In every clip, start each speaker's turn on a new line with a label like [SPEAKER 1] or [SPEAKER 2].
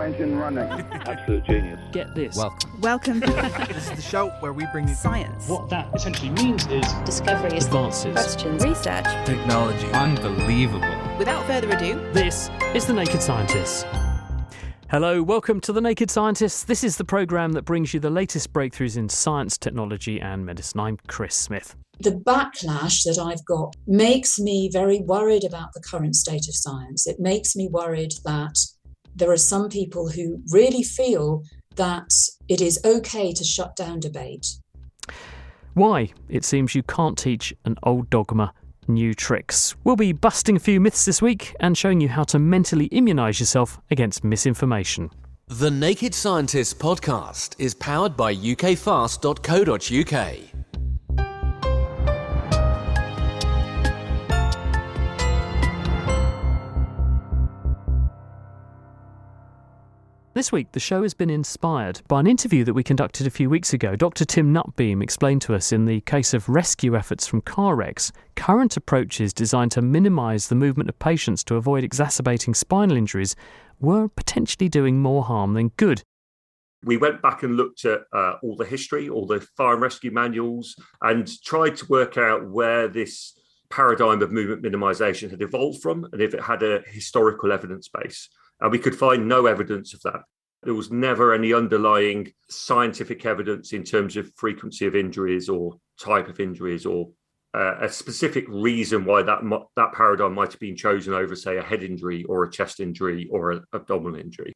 [SPEAKER 1] engine running.
[SPEAKER 2] Absolute genius.
[SPEAKER 3] Get this.
[SPEAKER 4] Welcome.
[SPEAKER 5] This is the show where we bring you
[SPEAKER 4] Science.
[SPEAKER 6] What that essentially means is
[SPEAKER 4] Discoveries.
[SPEAKER 3] Advances.
[SPEAKER 4] Questions. Research.
[SPEAKER 5] technology.
[SPEAKER 7] Unbelievable.
[SPEAKER 4] Without further ado,
[SPEAKER 3] This is The Naked Scientists. Hello, welcome to The Naked Scientists. This is the programme that brings you the latest breakthroughs in science, technology and medicine. I'm Chris Smith.
[SPEAKER 8] The backlash that I've got makes me very worried about the current state of science. It makes me worried that there are some people who really feel that it is okay to shut down debate.
[SPEAKER 3] Why? It seems you can't teach an old dogma new tricks. We'll be busting a few myths this week and showing you how to mentally immunise yourself against misinformation.
[SPEAKER 9] The Naked Scientists podcast is powered by ukfast.co.uk.
[SPEAKER 3] This week, the show has been inspired by an interview that we conducted a few weeks ago. Dr. Tim Nutbeam explained to us in the case of rescue efforts from car wrecks, current approaches designed to minimise the movement of patients to avoid exacerbating spinal injuries were potentially doing more harm than good.
[SPEAKER 10] We went back and looked at all the history, all the fire and rescue manuals, and tried to work out where this paradigm of movement minimisation had evolved from and if it had a historical evidence base. And we could find no evidence of that. There was never any underlying scientific evidence in terms of frequency of injuries or type of injuries or a specific reason why that paradigm might have been chosen over, say, a head injury or a chest injury or an abdominal injury.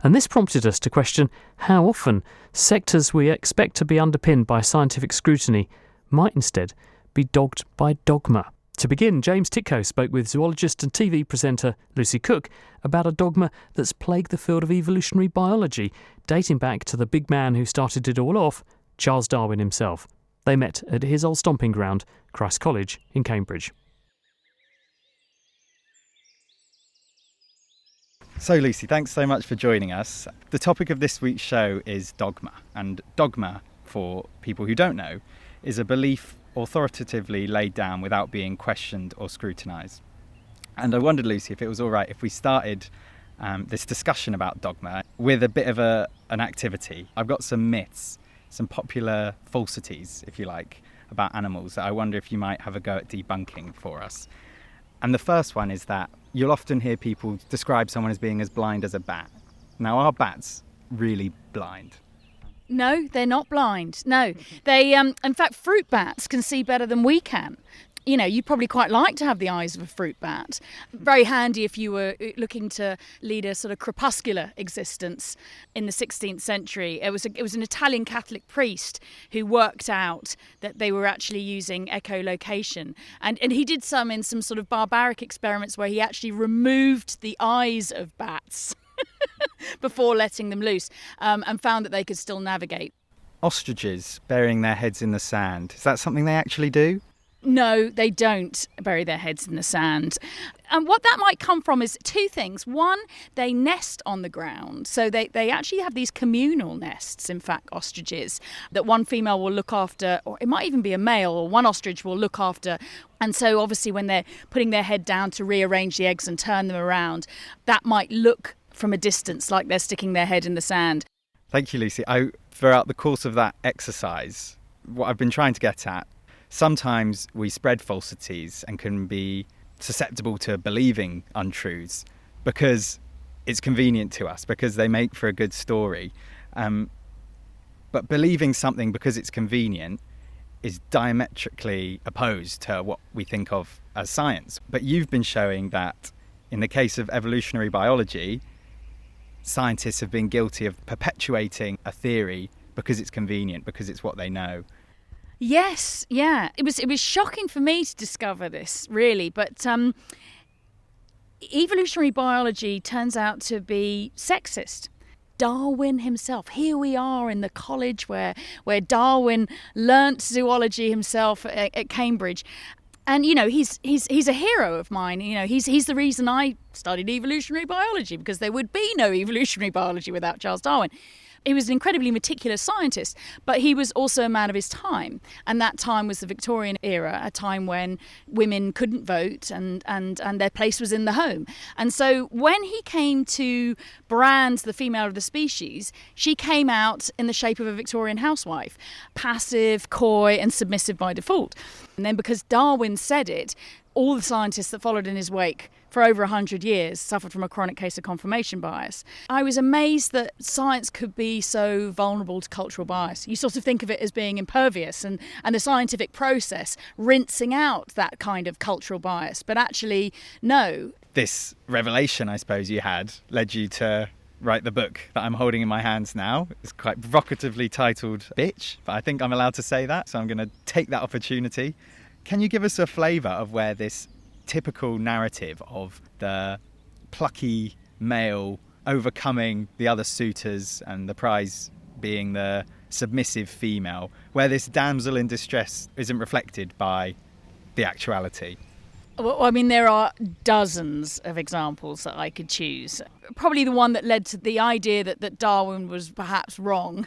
[SPEAKER 3] And this prompted us to question how often sectors we expect to be underpinned by scientific scrutiny might instead be dogged by dogma. To begin, James Titko spoke with zoologist and TV presenter Lucy Cook about a dogma that's plagued the field of evolutionary biology, dating back to the big man who started it all off, Charles Darwin himself. They met at his old stomping ground, Christ College in Cambridge.
[SPEAKER 7] So, Lucy, thanks so much for joining us. The topic of this week's show is dogma. And dogma, for people who don't know, is a belief authoritatively laid down without being questioned or scrutinised. And I wondered, Lucy, if it was all right if we started this discussion about dogma with a bit of an activity. I've got some myths, some popular falsities, if you like, about animals that I wonder if you might have a go at debunking for us. And the first one is that you'll often hear people describe someone as being as blind as a bat. Now, are bats really blind?
[SPEAKER 11] No, they're not blind. No, they, in fact, fruit bats can see better than we can. You know, you'd probably quite like to have the eyes of a fruit bat. Very handy if you were looking to lead a sort of crepuscular existence in the 16th century. It was an Italian Catholic priest who worked out that they were actually using echolocation. And he did some in some sort of barbaric experiments where he actually removed the eyes of bats before letting them loose, and found that they could still navigate.
[SPEAKER 7] Ostriches burying their heads in the sand, is that something they actually do?
[SPEAKER 11] No, they don't bury their heads in the sand. And what that might come from is two things. One, they nest on the ground. So they actually have these communal nests, in fact, ostriches, that one female will look after, or it might even be a male, or one ostrich will look after. And so obviously when they're putting their head down to rearrange the eggs and turn them around, that might look from a distance like they're sticking their head in the sand.
[SPEAKER 7] Thank you, Lucy. Throughout the course of that exercise, what I've been trying to get at, sometimes we spread falsities and can be susceptible to believing untruths because it's convenient to us, because they make for a good story. But believing something because it's convenient is diametrically opposed to what we think of as science. But you've been showing that in the case of evolutionary biology, scientists have been guilty of perpetuating a theory because it's convenient, because it's what they know.
[SPEAKER 11] Yes, yeah. It was shocking for me to discover this, really. But evolutionary biology turns out to be sexist. Darwin himself, here we are in the college where Darwin learnt zoology himself at Cambridge. And, you know, he's a hero of mine. You know, he's the reason I studied evolutionary biology, because there would be no evolutionary biology without Charles Darwin. He was an incredibly meticulous scientist, but he was also a man of his time. And that time was the Victorian era, a time when women couldn't vote and their place was in the home. And so when he came to brand the female of the species, she came out in the shape of a Victorian housewife, passive, coy, and submissive by default. And then because Darwin said it, all the scientists that followed in his wake for over 100 years suffered from a chronic case of confirmation bias. I was amazed that science could be so vulnerable to cultural bias. You sort of think of it as being impervious and the scientific process rinsing out that kind of cultural bias. But actually, no.
[SPEAKER 7] This revelation, I suppose, you had led you to write the book that I'm holding in my hands now. It's quite provocatively titled Bitch, but I think I'm allowed to say that, so I'm going to take that opportunity. Can you give us a flavour of where this typical narrative of the plucky male overcoming the other suitors and the prize being the submissive female, where this damsel in distress isn't reflected by the actuality?
[SPEAKER 11] Well, I mean, there are dozens of examples that I could choose. Probably the one that led to the idea that Darwin was perhaps wrong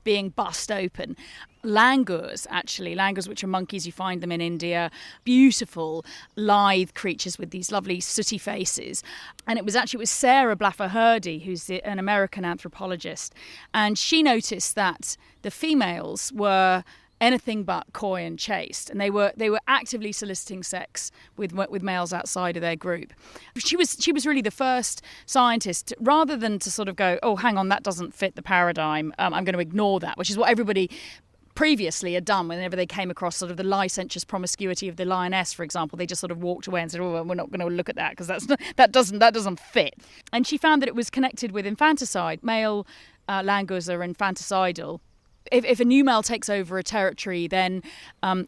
[SPEAKER 11] being bust open. Langurs, actually. Langurs, which are monkeys, you find them in India. Beautiful, lithe creatures with these lovely sooty faces. And it was Sarah Blaffer-Hrdy, who's an American anthropologist. And she noticed that the females were anything but coy and chaste, and they were actively soliciting sex with males outside of their group. She was really the first scientist, rather than to sort of go, oh, hang on, that doesn't fit the paradigm, I'm going to ignore that, which is what everybody previously had done whenever they came across sort of the licentious promiscuity of the lioness, for example. They just sort of walked away and said, oh, we're not going to look at that because that doesn't fit. And she found that it was connected with infanticide. Male langurs are infanticidal. If a new male takes over a territory, then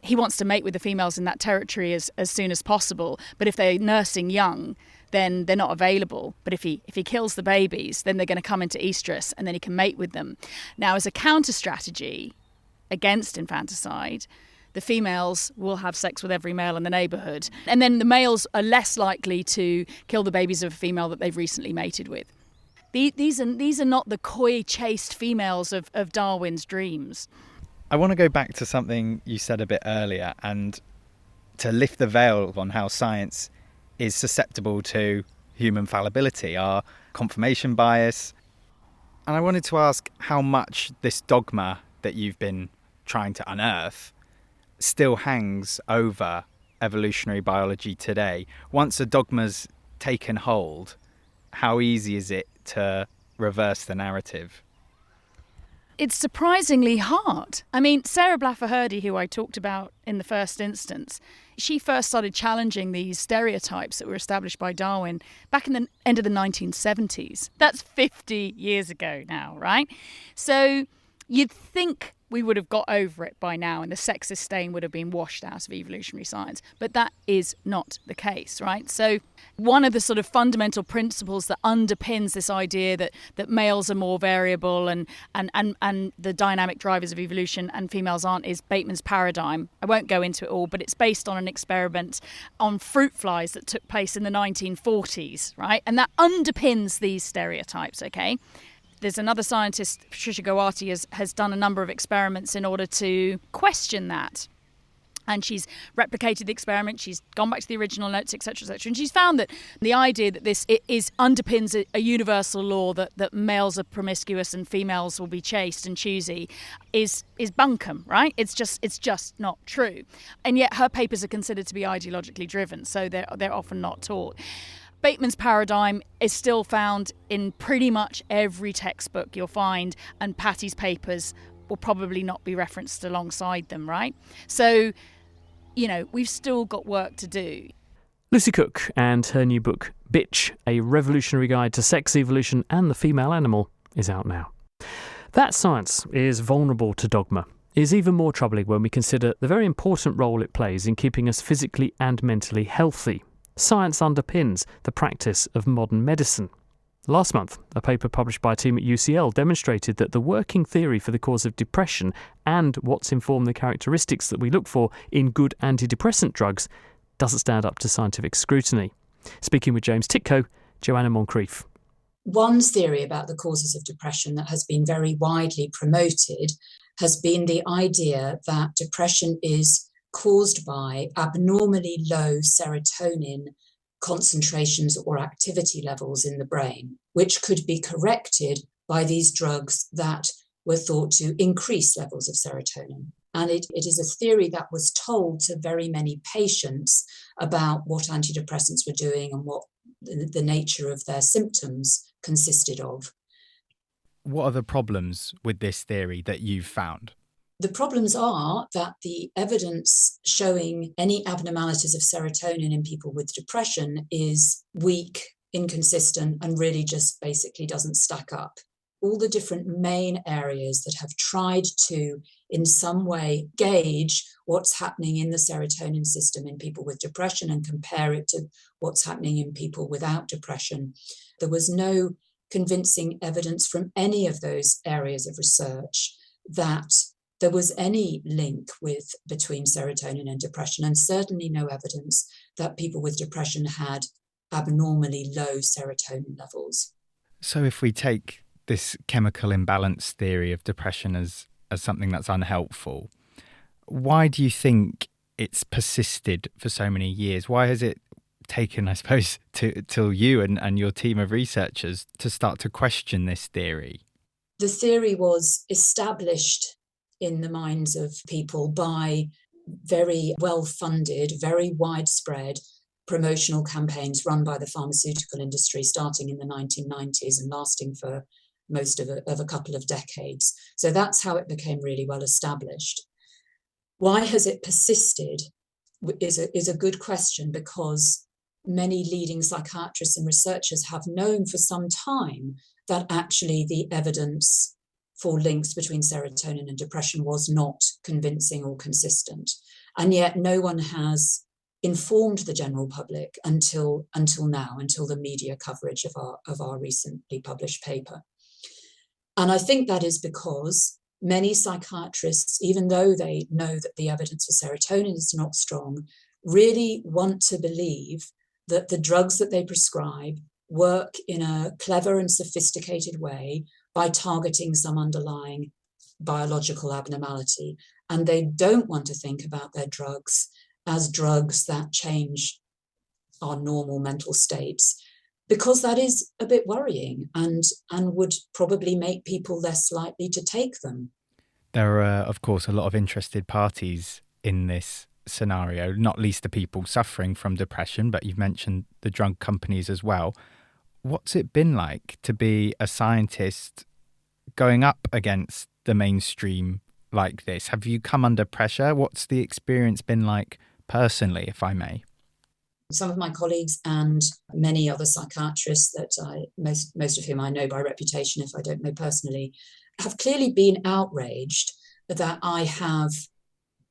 [SPEAKER 11] he wants to mate with the females in that territory as soon as possible. But if they're nursing young, then they're not available. But if he kills the babies, then they're going to come into estrus and then he can mate with them. Now, as a counter strategy against infanticide, the females will have sex with every male in the neighbourhood. And then the males are less likely to kill the babies of a female that they've recently mated with. These are not the coy, chaste females of Darwin's dreams.
[SPEAKER 7] I want to go back to something you said a bit earlier and to lift the veil on how science is susceptible to human fallibility, our confirmation bias. And I wanted to ask how much this dogma that you've been trying to unearth still hangs over evolutionary biology today. Once a dogma's taken hold, how easy is it to reverse the narrative?
[SPEAKER 11] It's surprisingly hard. I mean, Sarah Blaffer-Hrdy, who I talked about in the first instance, she first started challenging these stereotypes that were established by Darwin back in the end of the 1970s. That's 50 years ago now, right? So you'd think we would have got over it by now and the sexist stain would have been washed out of evolutionary science. But that is not the case, right? So one of the sort of fundamental principles that underpins this idea that males are more variable and the dynamic drivers of evolution and females aren't is Bateman's paradigm. I won't go into it all, but it's based on an experiment on fruit flies that took place in the 1940s, right? And that underpins these stereotypes, okay? There's another scientist, Patricia Goati, has done a number of experiments in order to question that. And she's replicated the experiment, she's gone back to the original notes, etc., etc. And she's found that the idea that underpins a universal law that males are promiscuous and females will be chaste and choosy is bunkum, right? It's just not true. And yet her papers are considered to be ideologically driven, so they're often not taught. Bateman's paradigm is still found in pretty much every textbook you'll find, and Patty's papers will probably not be referenced alongside them, right? So, we've still got work to do.
[SPEAKER 3] Lucy Cook and her new book, Bitch, A Revolutionary Guide to Sex Evolution and the Female Animal, is out now. That science is vulnerable to dogma is even more troubling when we consider the very important role it plays in keeping us physically and mentally healthy. Science underpins the practice of modern medicine. Last month, a paper published by a team at UCL demonstrated that the working theory for the cause of depression and what's informed the characteristics that we look for in good antidepressant drugs doesn't stand up to scientific scrutiny. Speaking with James Titko, Joanna Moncrief.
[SPEAKER 8] One theory about the causes of depression that has been very widely promoted has been the idea that depression is caused by abnormally low serotonin concentrations or activity levels in the brain, which could be corrected by these drugs that were thought to increase levels of serotonin. And it is a theory that was told to very many patients about what antidepressants were doing and what the nature of their symptoms consisted of.
[SPEAKER 7] What are the problems with this theory that you've found?
[SPEAKER 8] The problems are that the evidence showing any abnormalities of serotonin in people with depression is weak, inconsistent, and really just basically doesn't stack up. All the different main areas that have tried to, in some way, gauge what's happening in the serotonin system in people with depression and compare it to what's happening in people without depression, there was no convincing evidence from any of those areas of research that there was any link between serotonin and depression, and certainly no evidence that people with depression had abnormally low serotonin levels.
[SPEAKER 7] So if we take this chemical imbalance theory of depression as something that's unhelpful, why do you think it's persisted for so many years? Why has it taken, I suppose, till you and your team of researchers to start to question this theory?
[SPEAKER 8] The theory was established in the minds of people by very well-funded, very widespread promotional campaigns run by the pharmaceutical industry starting in the 1990s and lasting for most of a couple of decades. So that's how it became really well established. Why has it persisted is a good question, because many leading psychiatrists and researchers have known for some time that actually the evidence for links between serotonin and depression was not convincing or consistent. And yet no one has informed the general public until now, until the media coverage of our recently published paper. And I think that is because many psychiatrists, even though they know that the evidence for serotonin is not strong, really want to believe that the drugs that they prescribe work in a clever and sophisticated way by targeting some underlying biological abnormality. And they don't want to think about their drugs as drugs that change our normal mental states, because that is a bit worrying and would probably make people less likely to take them.
[SPEAKER 7] There are, of course, a lot of interested parties in this scenario, not least the people suffering from depression, but you've mentioned the drug companies as well. What's it been like to be a scientist going up against the mainstream like this? Have you come under pressure? What's the experience been like personally, if I may?
[SPEAKER 8] Some of my colleagues and many other psychiatrists that most of whom I know by reputation, if I don't know personally, have clearly been outraged that I have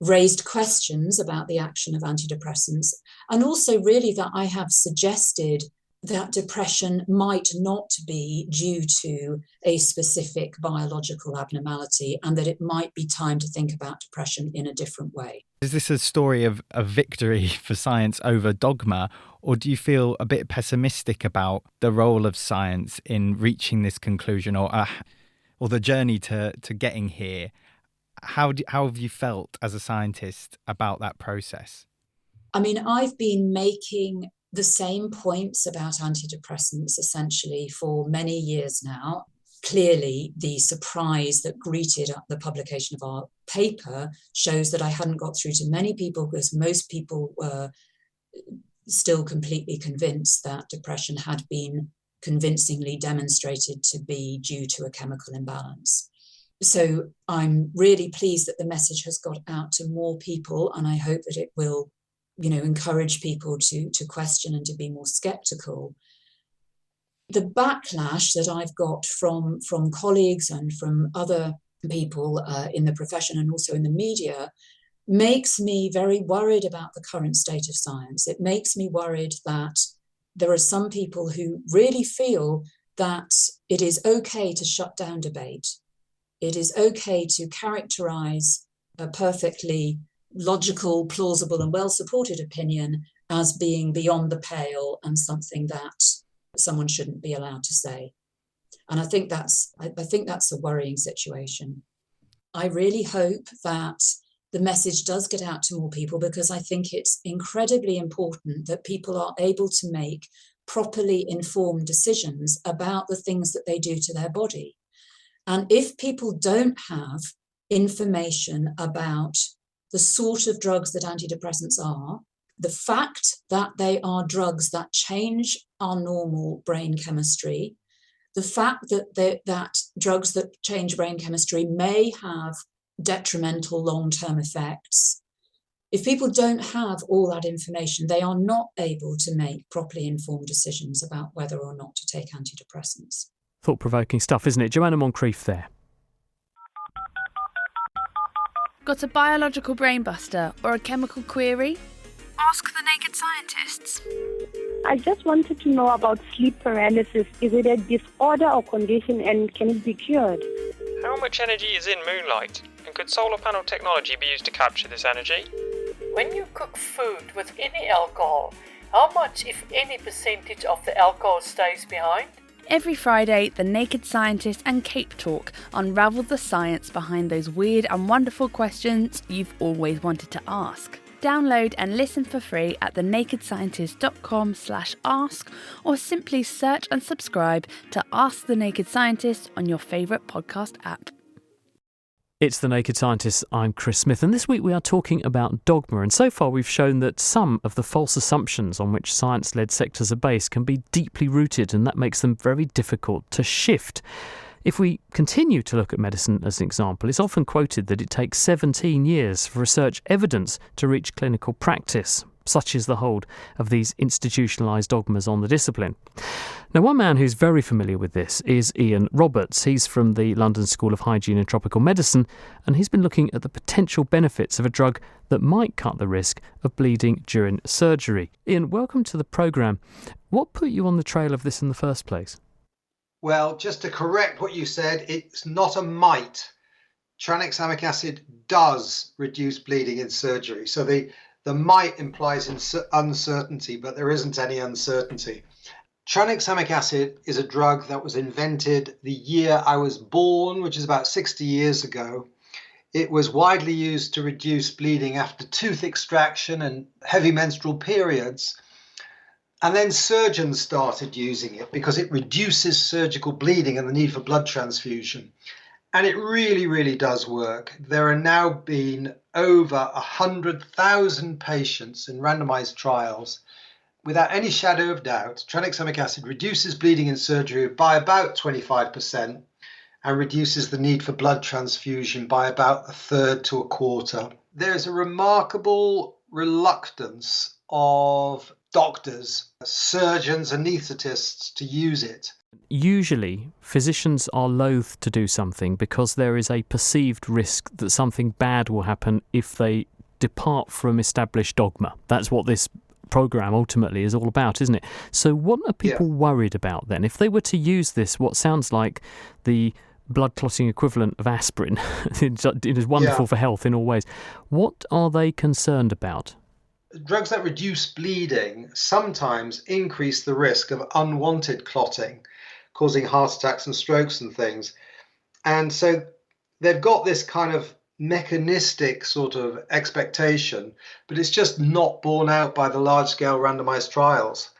[SPEAKER 8] raised questions about the action of antidepressants, and also really that I have suggested that depression might not be due to a specific biological abnormality and that it might be time to think about depression in a different way.
[SPEAKER 7] Is this a story of a victory for science over dogma, or do you feel a bit pessimistic about the role of science in reaching this conclusion or the journey to getting here? How have you felt as a scientist about that process?
[SPEAKER 8] I mean, I've been making the same points about antidepressants essentially for many years now. Clearly, the surprise that greeted the publication of our paper shows that I hadn't got through to many people, because most people were still completely convinced that depression had been convincingly demonstrated to be due to a chemical imbalance. So I'm really pleased that the message has got out to more people, and I hope that it will, encourage people to question and to be more skeptical. The backlash that I've got from colleagues and from other people in the profession and also in the media makes me very worried about the current state of science. It makes me worried that there are some people who really feel that it is okay to shut down debate. It is okay to characterize a perfectly logical, plausible, and well-supported opinion as being beyond the pale and something that someone shouldn't be allowed to say. And I think that's a worrying situation. I really hope that the message does get out to more people, because I think it's incredibly important that people are able to make properly informed decisions about the things that they do to their body. And if people don't have information about the sort of drugs that antidepressants are, the fact that they are drugs that change our normal brain chemistry, the fact that drugs that change brain chemistry may have detrimental long-term effects. If people don't have all that information, they are not able to make properly informed decisions about whether or not to take antidepressants.
[SPEAKER 3] Thought-provoking stuff, isn't it? Joanna Moncrief there.
[SPEAKER 1] Got a biological brainbuster or a chemical query? Ask the Naked Scientists.
[SPEAKER 2] I just wanted to know about sleep paralysis. Is it a disorder or condition, and can it be cured?
[SPEAKER 6] How much energy is in moonlight, and could solar panel technology be used to capture this energy?
[SPEAKER 12] When you cook food with any alcohol, how much, if any, percentage of the alcohol stays behind?
[SPEAKER 1] Every Friday, the Naked Scientist and Cape Talk unravel the science behind those weird and wonderful questions you've always wanted to ask. Download and listen for free at thenakedscientist.com/ask, or simply search and subscribe to Ask the Naked Scientist on your favourite podcast app.
[SPEAKER 3] It's The Naked Scientists. I'm Chris Smith, and this week we are talking about dogma. And so far we've shown that some of the false assumptions on which science-led sectors are based can be deeply rooted, and that makes them very difficult to shift. If we continue to look at medicine as an example, it's often quoted that it takes 17 years for research evidence to reach clinical practice. Such is the hold of these institutionalised dogmas on the discipline. Now, one man who's very familiar with this is Ian Roberts. He's from the London School of Hygiene and Tropical Medicine, and he's been looking at the potential benefits of a drug that might cut the risk of bleeding during surgery. Ian, welcome to the programme. What put you on the trail of this in the first place?
[SPEAKER 13] Well, just to correct what you said, it's not a might. Tranexamic acid does reduce bleeding in surgery. So the might implies uncertainty, but there isn't any uncertainty. Tranexamic acid is a drug that was invented the year I was born, which is about 60 years ago. It was widely used to reduce bleeding after tooth extraction and heavy menstrual periods. And then surgeons started using it because it reduces surgical bleeding and the need for blood transfusion. And it really, really does work. There are now been over 100,000 patients in randomized trials. Without any shadow of doubt, tranexamic acid reduces bleeding in surgery by about 25% and reduces the need for blood transfusion by about a third to a quarter. There's a remarkable reluctance of doctors, surgeons, anaesthetists to use it.
[SPEAKER 3] Usually, physicians are loath to do something because there is a perceived risk that something bad will happen if they depart from established dogma. That's what this programme ultimately is all about, isn't it? So what are people worried about then? If they were to use this, what sounds like the blood clotting equivalent of aspirin, it is wonderful for health in all ways, what are they concerned about?
[SPEAKER 13] Drugs that reduce bleeding sometimes increase the risk of unwanted clotting, causing heart attacks and strokes and things. And so they've got this kind of mechanistic sort of expectation, but it's just not borne out by the large-scale randomized trials.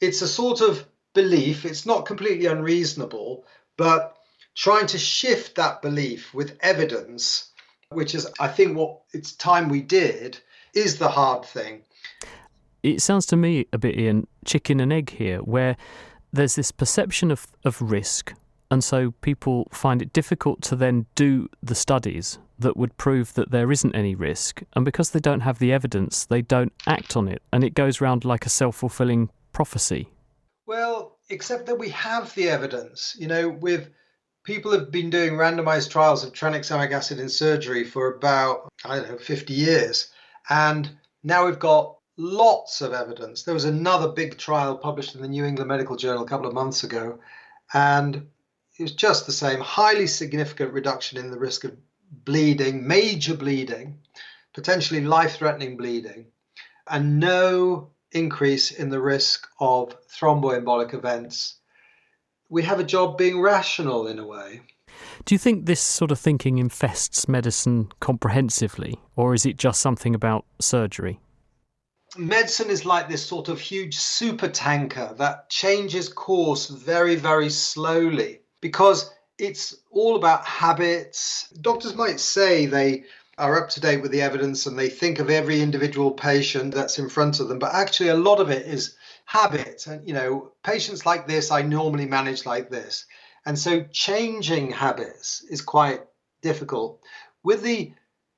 [SPEAKER 13] It's a sort of belief, it's not completely unreasonable, but trying to shift that belief with evidence, which is, I think, what it's time we did, is the hard thing.
[SPEAKER 3] It sounds to me a bit, Ian, chicken and egg here, where there's this perception of risk, and so people find it difficult to then do the studies that would prove that there isn't any risk, and because they don't have the evidence, they don't act on it, and it goes round like a self-fulfilling prophecy.
[SPEAKER 13] Well, except that we have the evidence. You know, people have been doing randomized trials of tranexamic acid in surgery for about, 50 years. And now we've got lots of evidence. There was another big trial published in the New England Medical Journal a couple of months ago, and it was just the same, highly significant reduction in the risk of bleeding, major bleeding, potentially life-threatening bleeding, and no increase in the risk of thromboembolic events. we have a job being rational in a way.
[SPEAKER 3] Do you think this sort of thinking infests medicine comprehensively, or is it just something about surgery?
[SPEAKER 13] Medicine is like this sort of huge super tanker that changes course very, very slowly because it's all about habits. Doctors might say they are up to date with the evidence and they think of every individual patient that's in front of them, but actually a lot of it is habit. And, patients like this, I normally manage like this. And so changing habits is quite difficult. With the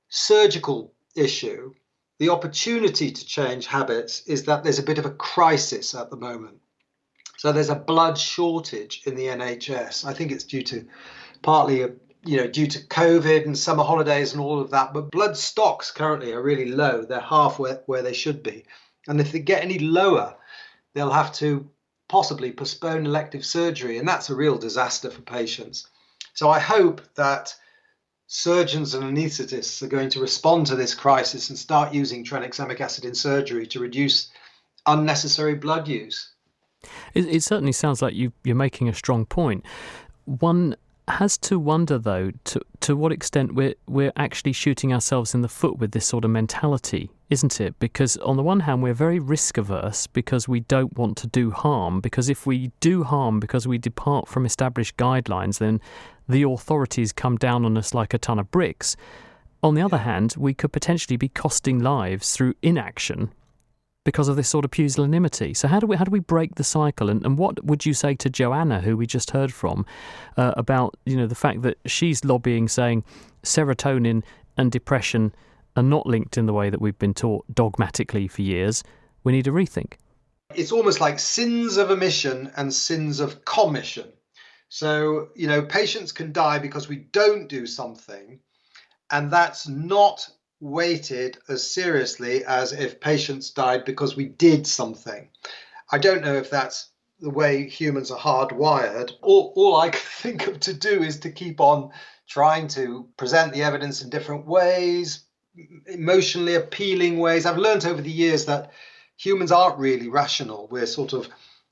[SPEAKER 13] surgical issue, the opportunity to change habits is that there's a bit of a crisis at the moment. So there's a blood shortage in the NHS. I think it's partly due to COVID and summer holidays and all of that. But blood stocks currently are really low. They're half where they should be. And if they get any lower, they'll have to possibly postpone elective surgery. And that's a real disaster for patients. So I hope that surgeons and anaesthetists are going to respond to this crisis and start using tranexamic acid in surgery to reduce unnecessary blood use.
[SPEAKER 3] It certainly sounds like you're making a strong point. One has to wonder, though, to what extent we're actually shooting ourselves in the foot with this sort of mentality, isn't it? Because on the one hand, we're very risk averse because we don't want to do harm, because if we do harm because we depart from established guidelines, then the authorities come down on us like a ton of bricks. On the other hand, we could potentially be costing lives through inaction because of this sort of pusillanimity. So how do we break the cycle? And what would you say to Joanna, who we just heard from, about the fact that she's lobbying, saying serotonin and depression are not linked in the way that we've been taught dogmatically for years? We need a rethink.
[SPEAKER 13] It's almost like sins of omission and sins of commission. So, patients can die because we don't do something, and that's not weighted as seriously as if patients died because we did something. I don't know if that's the way humans are hardwired. All I can think of to do is to keep on trying to present the evidence in different ways, emotionally appealing ways. I've learned over the years that humans aren't really rational. We're sort of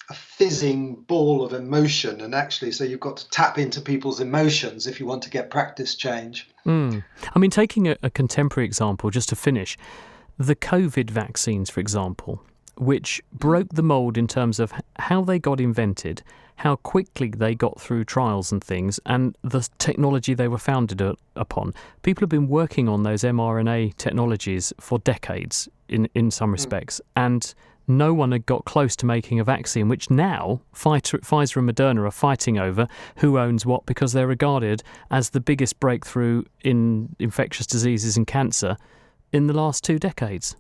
[SPEAKER 13] a fizzing ball of emotion, and actually, so you've got to tap into people's emotions if you want to get practice change.
[SPEAKER 3] I mean, taking a contemporary example, just to finish, the COVID vaccines, for example, which broke the mould in terms of how they got invented, how quickly they got through trials and things, and the technology they were founded upon. People have been working on those mRNA technologies for decades in some respects, and no one had got close to making a vaccine, which now Pfizer and Moderna are fighting over who owns what, because they're regarded as the biggest breakthrough in infectious diseases and cancer in the last 2 decades.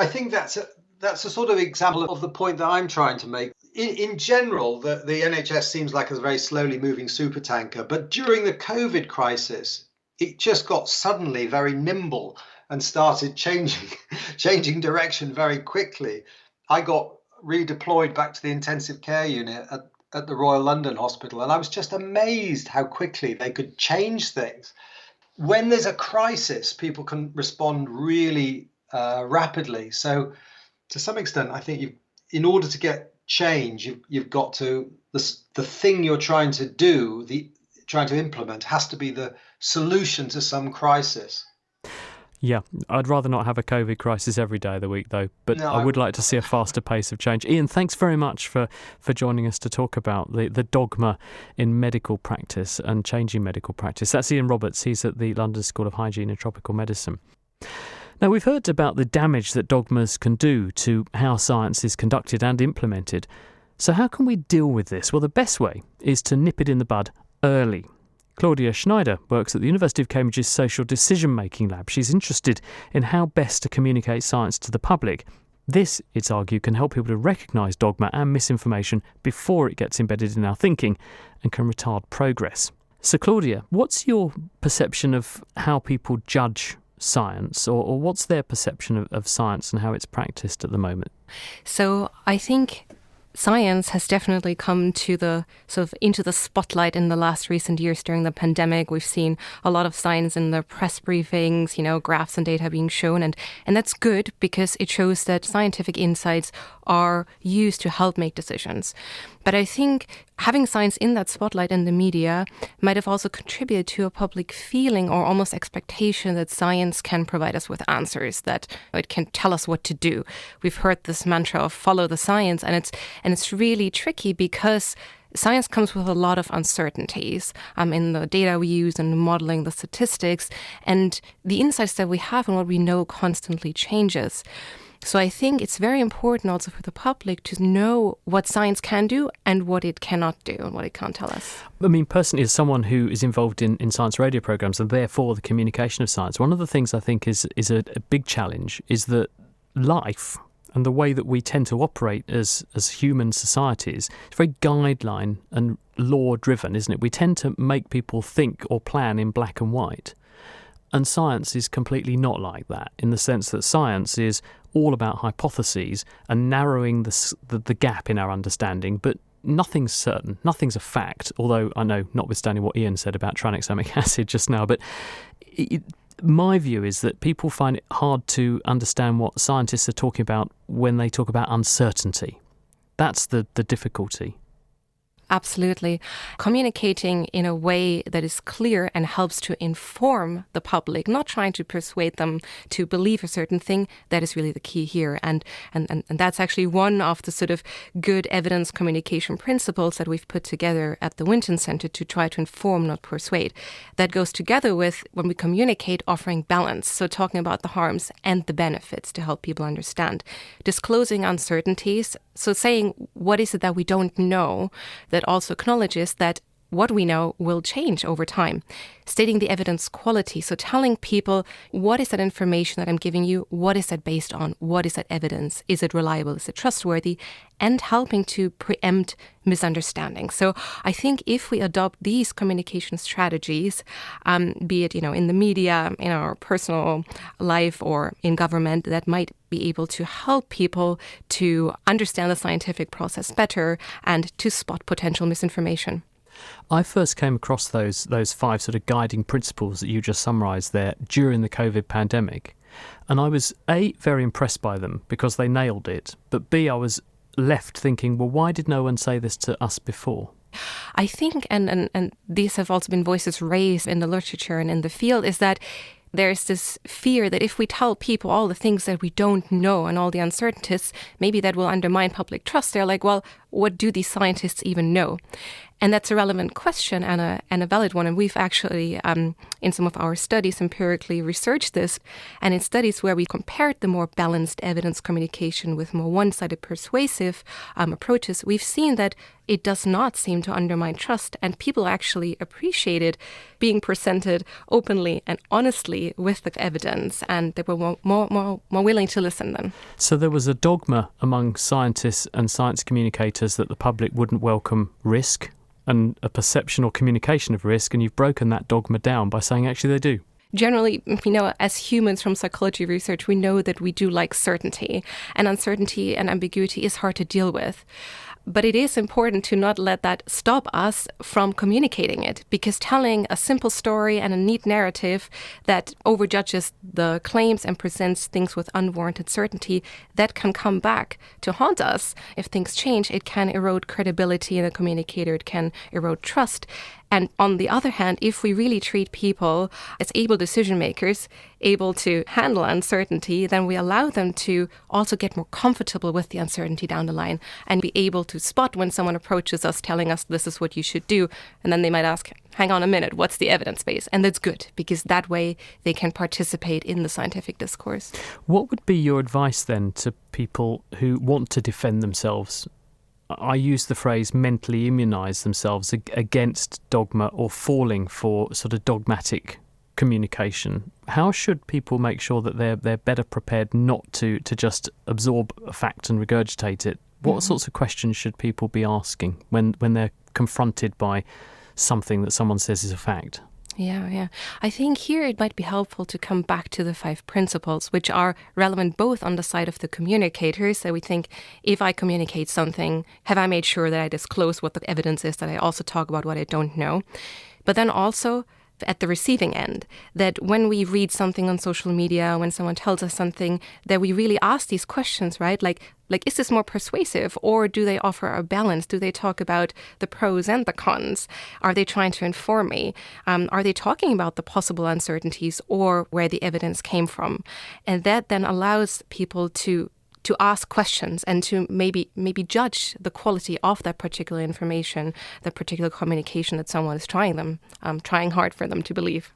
[SPEAKER 13] I think that's a sort of example of the point that I'm trying to make. In general, the NHS seems like a very slowly moving supertanker, but during the COVID crisis, it just got suddenly very nimble and started changing direction very quickly. I got redeployed back to the intensive care unit at the Royal London Hospital, and I was just amazed how quickly they could change things. When there's a crisis, people can respond really rapidly. So to some extent, I think in order to get change, you've got to, the thing you're trying to do, trying to implement, has to be the solution to some crisis.
[SPEAKER 3] Yeah, I'd rather not have a COVID crisis every day of the week, though. But no, I would like to see a faster pace of change. Ian, thanks very much for joining us to talk about the dogma in medical practice and changing medical practice. That's Ian Roberts. He's at the London School of Hygiene and Tropical Medicine. Now, we've heard about the damage that dogmas can do to how science is conducted and implemented. So how can we deal with this? Well, the best way is to nip it in the bud early. Claudia Schneider works at the University of Cambridge's Social Decision-Making Lab. She's interested in how best to communicate science to the public. This, it's argued, can help people to recognise dogma and misinformation before it gets embedded in our thinking and can retard progress. So, Claudia, what's your perception of how people judge science, or what's their perception of science and how it's practised at the moment?
[SPEAKER 14] So, I think science has definitely come to the into the spotlight in the last recent years during the pandemic. We've seen a lot of science in the press briefings, graphs and data being shown, and that's good because it shows that scientific insights are used to help make decisions. But I think having science in that spotlight in the media might have also contributed to a public feeling or almost expectation that science can provide us with answers, that it can tell us what to do. We've heard this mantra of follow the science, and it's really tricky because science comes with a lot of uncertainties in the data we use and modeling the statistics, and the insights that we have and what we know constantly changes. So I think it's very important also for the public to know what science can do and what it cannot do and what it can't tell us.
[SPEAKER 3] I mean, personally, as someone who is involved in science radio programmes and therefore the communication of science, one of the things I think is a big challenge is that life and the way that we tend to operate as human societies is very guideline and law driven, isn't it? We tend to make people think or plan in black and white. And science is completely not like that, in the sense that science is all about hypotheses and narrowing the gap in our understanding, but nothing's certain, nothing's a fact, although I know, notwithstanding what Ian said about tranexamic acid just now, but my view is that people find it hard to understand what scientists are talking about when they talk about uncertainty. That's the difficulty.
[SPEAKER 14] Absolutely. Communicating in a way that is clear and helps to inform the public, not trying to persuade them to believe a certain thing, that is really the key here. And that's actually one of the sort of good evidence communication principles that we've put together at the Winton Center to try to inform, not persuade. That goes together with, when we communicate, offering balance. So talking about the harms and the benefits to help people understand. Disclosing uncertainties. So saying, what is it that we don't know, that also acknowledges that what we know will change over time. Stating the evidence quality, so telling people, what is that information that I'm giving you? What is that based on? What is that evidence? Is it reliable? Is it trustworthy? And helping to preempt misunderstanding. So I think if we adopt these communication strategies, be it in the media, in our personal life, or in government, that might be able to help people to understand the scientific process better and to spot potential misinformation.
[SPEAKER 3] I first came across those 5 sort of guiding principles that you just summarised there during the COVID pandemic, and I was A, very impressed by them because they nailed it, but B, I was left thinking, well, why did no one say this to us before?
[SPEAKER 14] I think, and these have also been voices raised in the literature and in the field, is that there's this fear that if we tell people all the things that we don't know and all the uncertainties, maybe that will undermine public trust. They're like, well, what do these scientists even know? And that's a relevant question and a valid one. And we've actually, in some of our studies, empirically researched this. And in studies where we compared the more balanced evidence communication with more one-sided persuasive approaches, we've seen that it does not seem to undermine trust. And people actually appreciated being presented openly and honestly with the evidence. And they were more willing to listen then.
[SPEAKER 3] So there was a dogma among scientists and science communicators that the public wouldn't welcome risk and a perception or communication of risk, and you've broken that dogma down by saying actually they do.
[SPEAKER 14] Generally, as humans from psychology research, we know that we do like certainty, and uncertainty and ambiguity is hard to deal with. But it is important to not let that stop us from communicating it, because telling a simple story and a neat narrative that overjudges the claims and presents things with unwarranted certainty, that can come back to haunt us. If things change, it can erode credibility in a communicator, it can erode trust. And on the other hand, if we really treat people as able decision makers, able to handle uncertainty, then we allow them to also get more comfortable with the uncertainty down the line and be able to spot when someone approaches us telling us this is what you should do. And then they might ask, hang on a minute, what's the evidence base? And that's good, because that way they can participate in the scientific discourse.
[SPEAKER 3] What would be your advice then to people who want to defend themselves? I use the phrase mentally immunise themselves against dogma or falling for sort of dogmatic communication. How should people make sure that they're better prepared not to just absorb a fact and regurgitate it? What sorts of questions should people be asking when they're confronted by something that someone says is a fact?
[SPEAKER 14] Yeah. I think here it might be helpful to come back to the 5 principles, which are relevant both on the side of the communicators. So we think, if I communicate something, have I made sure that I disclose what the evidence is, that I also talk about what I don't know? But then also at the receiving end, that when we read something on social media, when someone tells us something, that we really ask these questions, right? Like, like, is this more persuasive, or do they offer a balance? Do they talk about the pros and the cons? Are they trying to inform me? Are they talking about the possible uncertainties or where the evidence came from? And that then allows people to ask questions and to maybe judge the quality of that particular information, that particular communication that someone is trying hard for them to believe.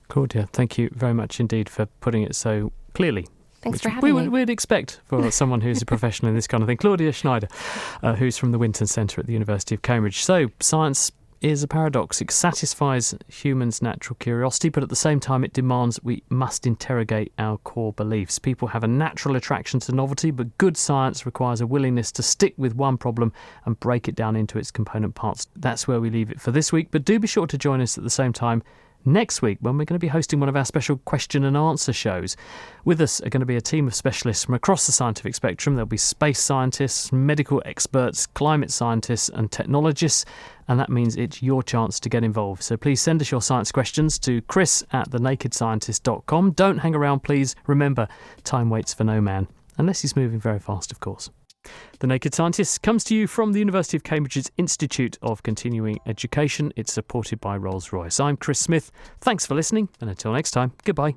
[SPEAKER 3] Claudia, thank you very much indeed for putting it so clearly.
[SPEAKER 14] Thanks for having me.
[SPEAKER 3] We'd expect for someone who's a professional in this kind of thing. Claudia Schneider, who's from the Winton Centre at the University of Cambridge. So, science is a paradox. It satisfies humans' natural curiosity, but at the same time it demands we must interrogate our core beliefs. People have a natural attraction to novelty, but good science requires a willingness to stick with one problem and break it down into its component parts. That's where we leave it for this week, but do be sure to join us at the same time next week when we're going to be hosting one of our special question and answer shows. With us are going to be a team of specialists from across the scientific spectrum. There'll be space scientists, medical experts, climate scientists and technologists, and that means it's your chance to get involved. So please send us your science questions to chris@thenakedscientist.com. Don't hang around, please. Remember, time waits for no man, unless he's moving very fast, of course. The Naked Scientist comes to you from the University of Cambridge's Institute of Continuing Education. It's supported by Rolls-Royce. I'm Chris Smith. Thanks for listening, and until next time, goodbye.